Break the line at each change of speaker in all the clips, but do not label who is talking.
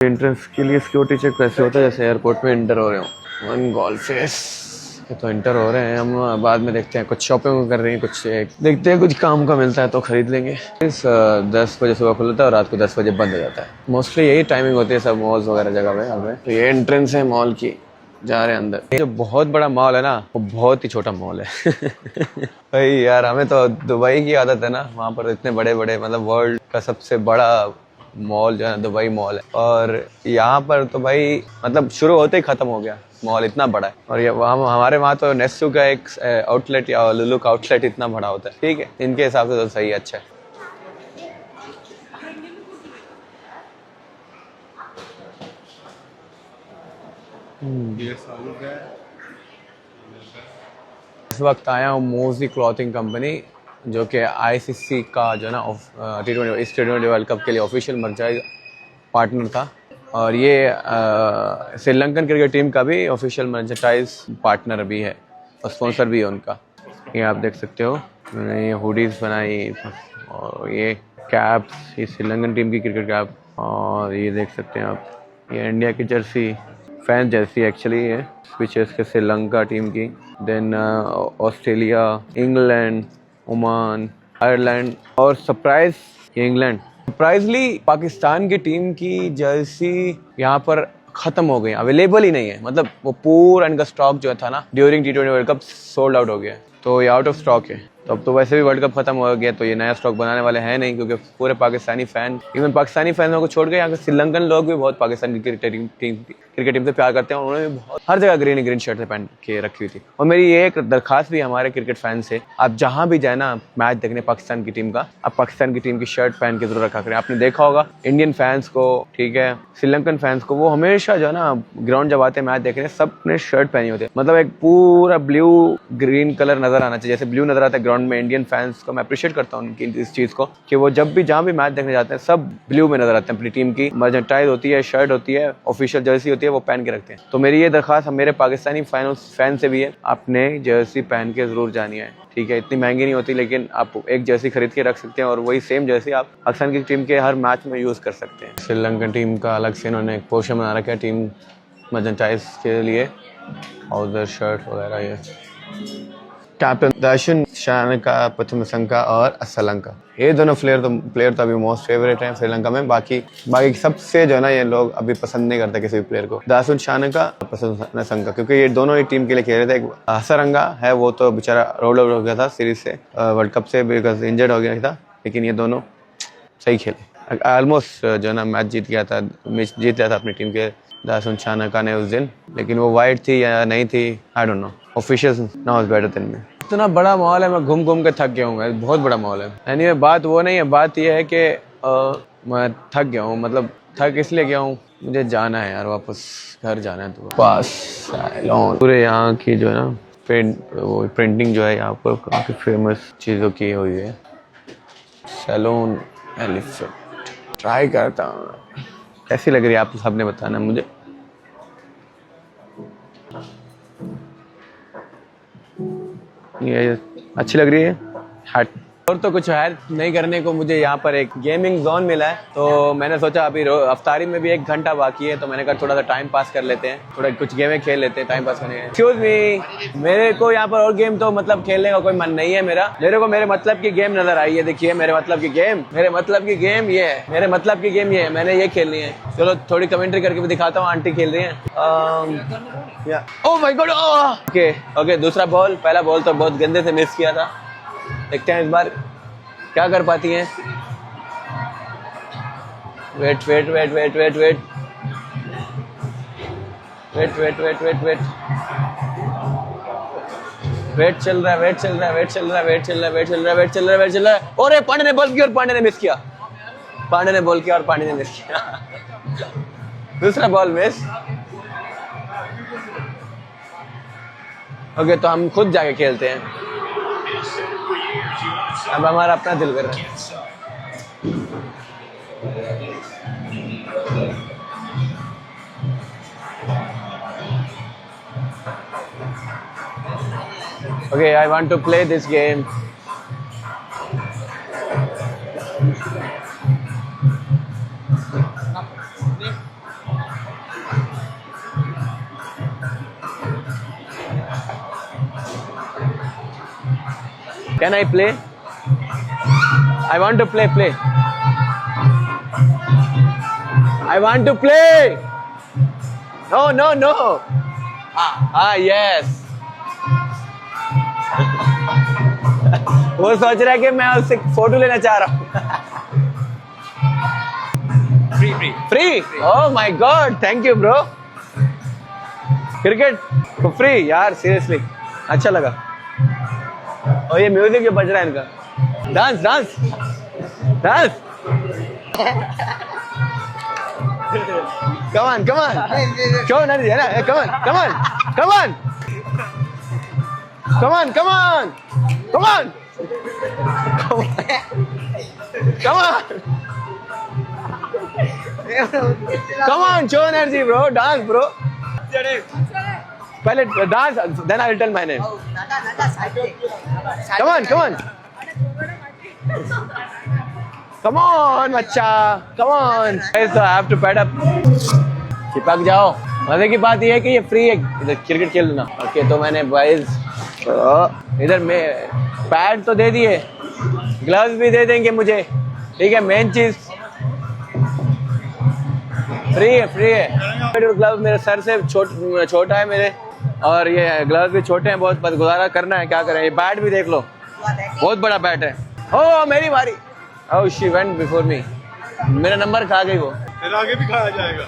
Entrance के लिए security check कैसे होता है, जैसे एयरपोर्ट में इंटर हो रहे हो। वन गोल्फेस तो इंटर हो रहे हैं हम। बाद में देखते हैं, कुछ शॉपिंग कर रहे हैं, कुछ देखते हैं कुछ काम का मिलता है तो खरीद लेंगे। 10 बजे सुबह खुलता है और रात को 10 बजे बंद हो जाता है। मोस्टली यही टाइमिंग होती है सब मॉल्स वगैरह जगह पे हमें। तो ये एंट्रेंस है मॉल की, जा रहे हैं अंदर। ये जो बहुत बड़ा मॉल है ना, वो बहुत ही छोटा मॉल है। भाई यार, हमें तो दुबई की आदत है ना, वहाँ पर इतने बड़े बड़े, मतलब वर्ल्ड का सबसे बड़ा मॉल जो है दुबई मॉल है। और यहाँ पर तो भाई मतलब शुरू होते ही खत्म हो गया, मॉल इतना बड़ा है। और ये हमारे वहाँ तो नेस्टू का एक आउटलेट या लुलु का आउटलेट इतना बड़ा होता है। ठीक है, इनके हिसाब से तो सही है, अच्छा है। इस वक्त आया हूँ मोजी क्लॉथिंग कंपनी, जो कि आईसीसी का जो है ना T20 वर्ल्ड कप के लिए ऑफिशियल मर्चेंडाइज पार्टनर था। और ये श्रीलंकन क्रिकेट टीम का भी ऑफिशियल मर्चेंडाइज पार्टनर भी है और स्पॉन्सर भी है उनका। ये आप देख सकते हो, मैंने ये हुडीज बनाई और ये कैप्स, ये श्रीलंकन टीम की क्रिकेट कैप। और ये देख सकते हैं आप, ये इंडिया की जर्सी, फैन जर्सी एक्चुअली है, स्पीचेस के श्रीलंका टीम की। Then Australia, England, Oman, Ireland और सरप्राइज इंग्लैंड। सरप्राइजली पाकिस्तान की टीम की जर्सी यहाँ पर खत्म हो गई, अवेलेबल ही नहीं है। मतलब वो पूरा इनका स्टॉक जो था ना during T20 world cup sold out हो गया, तो ये आउट ऑफ स्टॉक है। तो अब तो वैसे भी वर्ल्ड कप खत्म हो गया, तो ये नया स्टॉक बनाने वाले हैं नहीं, क्योंकि पूरे पाकिस्तानी फैन, इवन पाकिस्तानी फैनों को छोड़ के यहाँ के श्रीलंकन लोग भी बहुत पाकिस्तान की क्रिकेट टीम से प्यार करते हैं। उन्होंने भी बहुत हर जगह ग्रीन शर्ट पहन के रखी हुई थी। और मेरी ये एक दरखास्त भी हमारे क्रिकेट फैन से, आप जहाँ भी जाए ना मैच देखने पाकिस्तान की टीम का, आप पाकिस्तान की टीम की शर्ट पहन के जरूर रखा करें। आपने देखा होगा इंडियन फैंस को, ठीक है, श्रीलंकन फैंस को, वो हमेशा जो है ना ग्राउंड जब आते मैच देखने सब ने शर्ट पहनी होती है। मतलब एक पूरा ब्लू ग्रीन कलर नजर आना चाहिए, जैसे ब्लू नजर आता है ग्राउंड में। इंडियन फैंस को मैं अप्रिशिएट करता हूँ उनकी इस चीज को, कि वो जब भी जहाँ भी मैच देखने जाते हैं सब ब्लू में नजर आते हैं। अपनी टीम की मर्चेंडाइज होती है, शर्ट होती है, ऑफिशियल जर्सी होती है, वो पहन के रखते हैं। तो मेरी ये दरखास्त मेरे पाकिस्तानी फैन से भी है, आपने जर्सी पहन के जरूर जानी है। ठीक है, इतनी महंगी नहीं होती, लेकिन आप एक जर्सी खरीद के रख सकते हैं और वही सेम जर्सी आप पाकिस्तान की टीम के हर मैच में यूज कर सकते हैं। श्रीलंकन टीम का अलग से इन्होंने एक पोर्शन बना रखा है टीम मर्चेंडाइज के लिए, और उधर शर्ट वगैरह। ये कैप्टन दाशुन शानका, पथमसंका और असलंका, ये दोनों प्लेयर तो अभी मोस्ट फेवरेट हैं श्रीलंका में। बाकी सबसे जो है ना ये लोग अभी पसंद नहीं करते किसी भी प्लेयर को, दाशुन शानका, पथमसंका, क्योंकि ये दोनों ही टीम के लिए खेल रहे थे। एक असरंगा है, वो तो बेचारा रोल आउट हो गया था सीरीज से, वर्ल्ड कप से, बिकॉज इंजर्ड हो गया था। लेकिन ये दोनों सही खेले, ऑलमोस्ट जो है ना मैच जीत लिया था अपनी टीम के दाशुन शानका ने उस दिन। लेकिन वो वाइड थी या नहीं थी, I don't know, officials knows better than me. इतना बड़ा मॉल है, मैं घूम घूम के थक गया हूँ, बहुत बड़ा मॉल है। एनीवे बात वो नहीं है, बात ये है कि मैं थक गया हूँ। मतलब थक इसलिए गया हूँ, मुझे जाना है यार, वापस घर जाना है। तो पास सैलून, पूरे यहाँ की जो है ना प्रिंटिंग जो है यहाँ पर काफ़ी फेमस चीज़ों की हुई है। सैलून एलिफेंट ट्राई करता हूँ, कैसी लग रही है आप सबने बताना मुझे। ये अच्छी लग रही है हट। और तो कुछ है नहीं करने को, मुझे यहाँ पर एक गेमिंग जोन मिला है, तो मैंने सोचा अभी अफ्तारी में भी 1 घंटा बाकी है, तो मैंने कहा थोड़ा सा टाइम पास कर लेते हैं, थोड़ा कुछ गेमें खेल लेते हैं टाइम पास करने। एक्सक्यूज मी, मेरे को यहाँ पर और गेम तो मतलब खेलने का कोई मन नहीं है मेरा। मेरे को मेरे मतलब की गेम नजर आई है, देखिए मेरे मतलब की गेम, ये है, मेरे मतलब की गेम ये है, मैंने ये खेलनी है। चलो थोड़ी कमेंट्री करके भी दिखाता हूँ, आंटी खेल रही है। ओह माय गॉड, ओके दूसरा बॉल, पहला बॉल तो बहुत गंदे से मिस किया था। देखते हैं इस बार क्या कर पाती हैं। वेट चल रहा है। और पांडे ने बॉल किया और पांडे ने मिस किया, दूसरा बॉल मिस। ओके, तो हम खुद जाके खेलते हैं, अब हमारा अपना दिल कर रहा है। Okay, I want to play this game. Can I play? I want to play. I want to play. No. Yes. वो सोच रहा है कि मैं उससे फोटो लेना चाह रहा हूँ. Free. Oh my God. Thank you, bro. Cricket तो फ्री यार, सीरियसली अच्छा लगा. और ये म्यूजिक जो बज रहा है इनका. Dance. Come on. Come on, Narji. Come on. Come on, show energy, bro. Dance, bro. पहले dance, then I'll tell my name. Come on, बच्चा. Come on. So I have to pad up. चिपक जाओ. मजे की बात ये है कि ये फ्री है इधर क्रिकेट खेलना. ओके, तो मैंने बॉयज इधर में पैड तो दे दिए, ग्लव्स भी दे देंगे मुझे. ठीक है, मेन चीज फ्री है. ग्लव्स मेरे सर से छोटा है मेरे, और ये ग्लव्स भी छोटे हैं बहुत. बस गुजारा करना है, क्या करें. ये बैट भी देख लो, बहुत बड़ा बैट है. ओह मेरी बारी. ओह शी वेंट बिफोर मी. मेरा नंबर खा गई वो.
फिर आगे भी खाया जाएगा.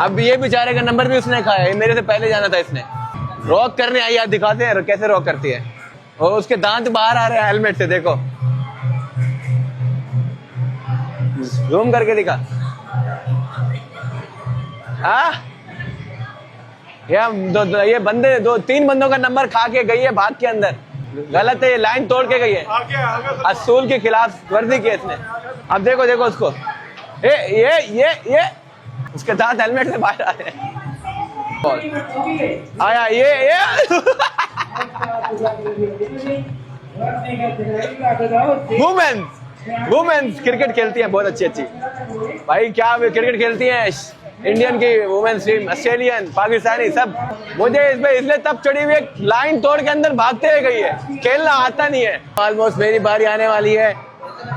अब ये बेचारे का नंबर भी उसने खाया है. मेरे से पहले जाना था इसने. रॉक करने आई, आप दिखाते हैं कैसे रॉक करती है. और उसके दांत बाहर आ रहे हैं हेलमेट से. देखो, जूम करके दिखा. ये बंदे 2-3 बंदों का नंबर खा के गई है भाग के अंदर. गलत है, ये लाइन तोड़ के गई है. असूल के खिलाफ वर्दी की इसने. अब देखो उसको. ये उसके दांत हेलमेट से बाहर आ रहे हैं. आया ये वुमेन्स क्रिकेट खेलती हैं बहुत अच्छी भाई. क्या क्रिकेट खेलती हैं इंडियन की वुमेन्स टीम, ऑस्ट्रेलियन, पाकिस्तानी सब. मुझे इसलिए तब चढ़ी हुई लाइन तोड़ के अंदर भागते हुए गई है. खेलना आता नहीं है. ऑलमोस्ट मेरी बारी आने वाली है.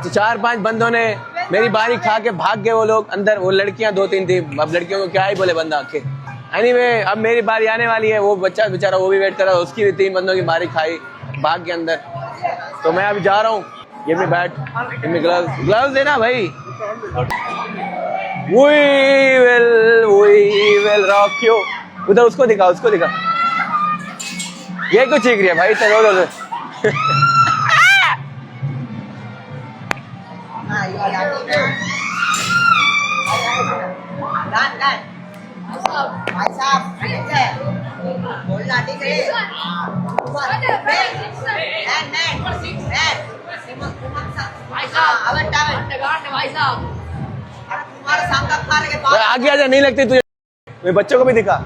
तो 4-5 बंदों ने मेरी बारी खा के भाग गए वो लोग अंदर. वो लड़कियां 2-3 थी. अब लड़कियों को क्या ही बोले बंदा आके. एनीवे, अब मेरी बारी आने वाली है. वो बच्चा बेचारा वो भी वेट कर रहा है. उसकी भी 3 बंदों की बारी खाई भाग के अंदर. तो मैं अभी जा रहा हूँ. ये भी बैट, ये ग्लव्स देना भाई. We will rock you. उधर उसको दिखा. ये क्यों चीख रही है भाई. चलो आगे आजा. नहीं लगती तुझे. मेरे बच्चों को भी दिखा.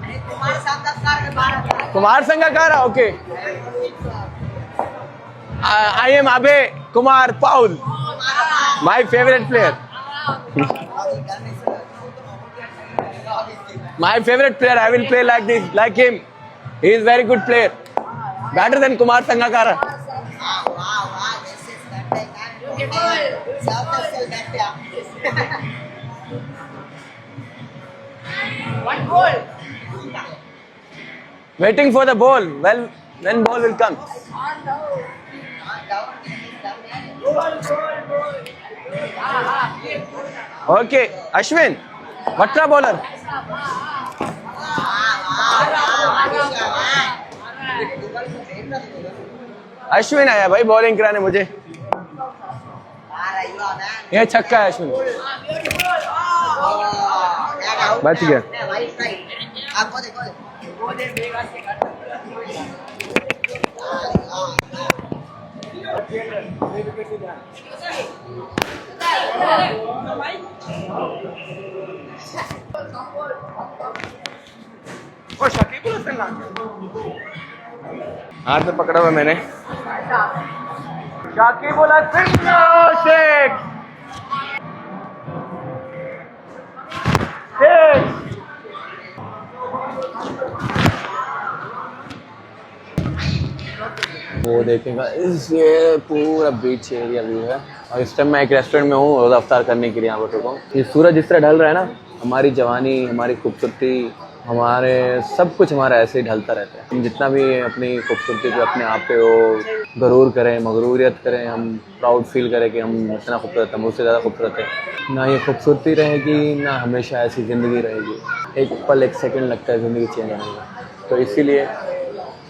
Kumar Sangakkara. Okay, I am Abhay Kumar Paul, my favourite player. My favorite player. I will play like him. He is very good player. Better than Kumar Sangakkara. One goal. Waiting for the ball. Well, when ball will come. Okay, Ashwin. Vatra bowler. Ashwin आया भाई bowling कराने मुझे. ये छक्का है अश्विन. बच गया. हाथ में पकड़ा हुआ मैंने. शाकिबुल हसन शेख. वो देखेगा ये पूरा बीच एरिया व्यू है। और इस टाइम मैं एक रेस्टोरेंट में हूँ रोज़ा अफ्तार करने के लिए यहाँ पर रुका हूँ। ये सूरज जिस तरह ढल रहा है ना, हमारी जवानी, हमारी खूबसूरती, हमारे सब कुछ हमारा ऐसे ही ढलता रहता है। हम जितना भी अपनी खूबसूरती पे अपने आप पे वो गरूर करें, मगरूरियत करें, हम प्राउड फील करें कि हम इतना खूबसूरत हैं, मुझसे ज़्यादा खूबसूरत है ना, ये खूबसूरती रहेगी ना हमेशा ऐसी ज़िंदगी रहेगी। एक पल एक सेकंड लगता है ज़िंदगी चेंज होने में। तो इसीलिए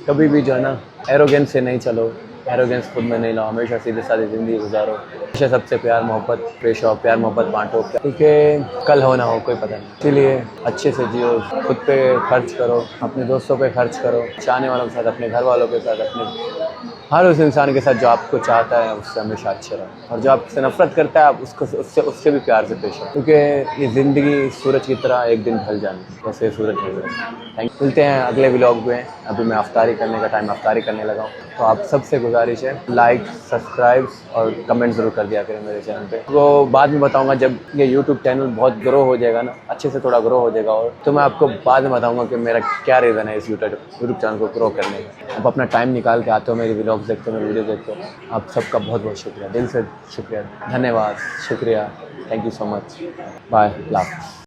कभी भी जो है ना एरोगेंस से नहीं चलो, एरोगेंस खुद में नहीं लाओ, हमेशा सीधे साधे ज़िंदगी गुजारो, हमेशा सबसे प्यार मोहब्बत पेश आओ, प्यार मोहब्बत बांटो, क्योंकि कल हो ना हो कोई पता नहीं। इसीलिए अच्छे से जियो, खुद पे खर्च करो, अपने दोस्तों पे खर्च करो, चाहने वालों के साथ, अपने घर वालों के साथ, अपने हर उस इंसान के साथ जो आपको चाहता है उससे हमेशा अच्छे रहो, और जो आपसे नफरत करता है आप उससे भी प्यार से पेश आओ, क्योंकि ये ज़िंदगी सूरज की तरह एक दिन ढल जानी, वैसे सूरज ढल जाए। मिलते हैं अगले व्लॉग में। अभी मैं अफ्तारी करने का टाइम, अफ्तारी करने लगा हूँ। तो आप सबसे गुजारिश है लाइक, सब्सक्राइब और कमेंट ज़रूर कर दिया करें मेरे चैनल पे। वो बाद में बताऊँगा जब ये यूट्यूब चैनल बहुत ग्रो हो जाएगा ना, अच्छे से थोड़ा ग्रो हो जाएगा, और तो मैं आपको बाद में बताऊँगा कि मेरा क्या रीज़न है इस यूट्यूब चैनल को ग्रो करने का। आप अपना टाइम निकाल के आते हो, मेरी व्लॉग्स देखते हो, मेरी वीडियो देखते हो, आप सबका बहुत बहुत शुक्रिया, दिल से शुक्रिया, धन्यवाद, शुक्रिया, thank you so much, bye, लाभ।